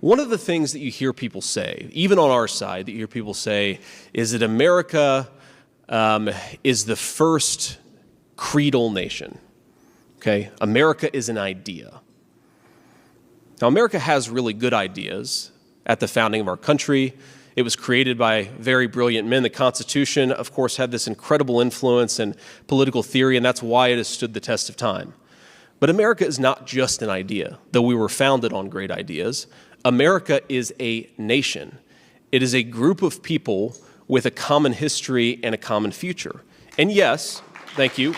One of the things that you hear people say, even on our side, that you hear people say, is that America is the first creedal nation. Okay? America is an idea. Now, America has really good ideas at the founding of our country. It was created by very brilliant men. The Constitution, of course, had this incredible influence in political theory, and that's why it has stood the test of time. But America is not just an idea, though we were founded on great ideas. America is a nation. It is a group of people with a common history and a common future. And yes, thank you.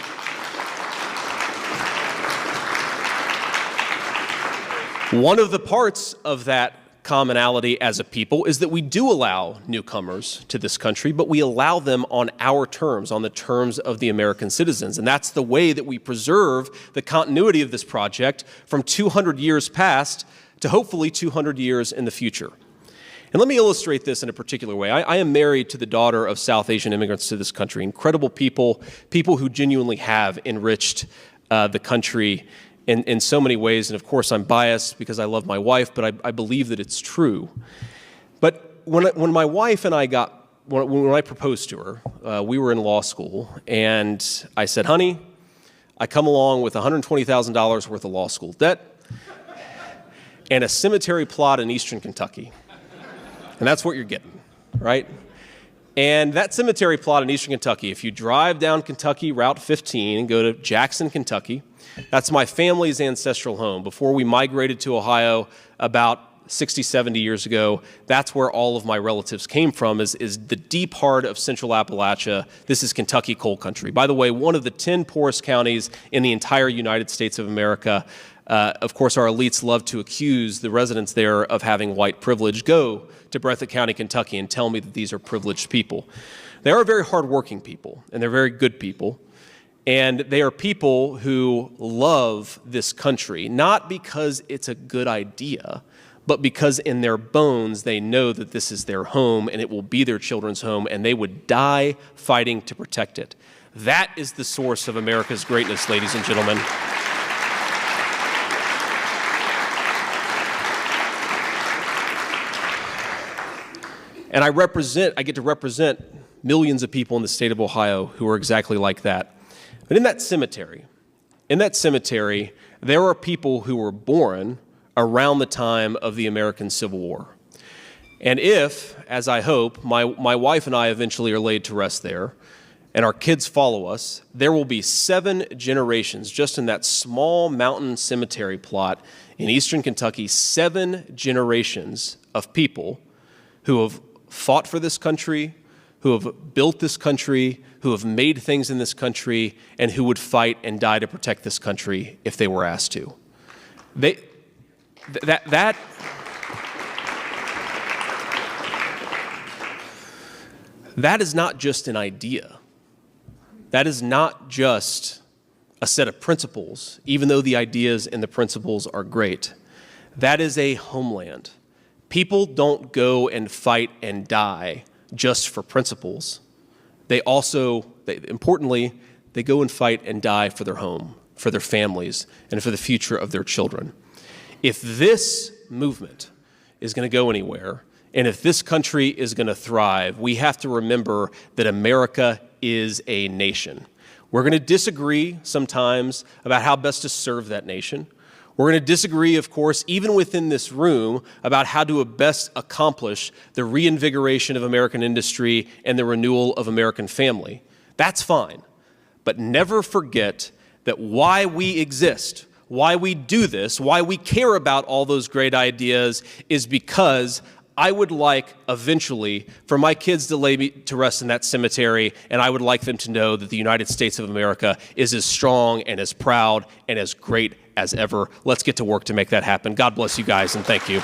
One of the parts of that commonality as a people is that we do allow newcomers to this country, but we allow them on our terms, on the terms of the American citizens. And that's the way that we preserve the continuity of this project from 200 years past to hopefully 200 years in the future. And let me illustrate this in a particular way. I am married to the daughter of South Asian immigrants to this country, incredible people who genuinely have enriched the country in so many ways. And of course, I'm biased because I love my wife, but I believe that it's true. But when my wife and I when I proposed to her, we were in law school, and I said, honey, I come along with $120,000 worth of law school debt and a cemetery plot in eastern Kentucky. And that's what you're getting, right? And that cemetery plot in eastern Kentucky, if you drive down Kentucky Route 15 and go to Jackson, Kentucky, that's my family's ancestral home. Before we migrated to Ohio about 60, 70 years ago, that's where all of my relatives came from, is the deep heart of central Appalachia. This is Kentucky coal country. By the way, one of the 10 poorest counties in the entire United States of America. Of course, our elites love to accuse the residents there of having white privilege. Go to Breathitt County, Kentucky, and tell me that these are privileged people. They are very hardworking people, and they're very good people. And they are people who love this country, not because it's a good idea, but because in their bones they know that this is their home and it will be their children's home, and they would die fighting to protect it. That is the source of America's greatness, ladies and gentlemen. And I get to represent millions of people in the state of Ohio who are exactly like that. But in that cemetery, there are people who were born around the time of the American Civil War. And if, as I hope, my wife and I eventually are laid to rest there, and our kids follow us, there will be 7 generations just in that small mountain cemetery plot in eastern Kentucky, 7 generations of people who have fought for this country, who have built this country, who have made things in this country, and who would fight and die to protect this country if they were asked to. That is not just an idea. That is not just a set of principles, even though the ideas and the principles are great. That is a homeland. People don't go and fight and die just for principles. Importantly, they go and fight and die for their home, for their families, and for the future of their children. If this movement is going to go anywhere, and if this country is going to thrive, we have to remember that America is a nation. We're going to disagree sometimes about how best to serve that nation. We're going to disagree, of course, even within this room, about how to best accomplish the reinvigoration of American industry and the renewal of American family. That's fine. But never forget that why we exist, why we do this, why we care about all those great ideas is because I would like eventually for my kids to lay me to rest in that cemetery, and I would like them to know that the United States of America is as strong and as proud and as great as ever. Let's get to work to make that happen. God bless you guys, and thank you.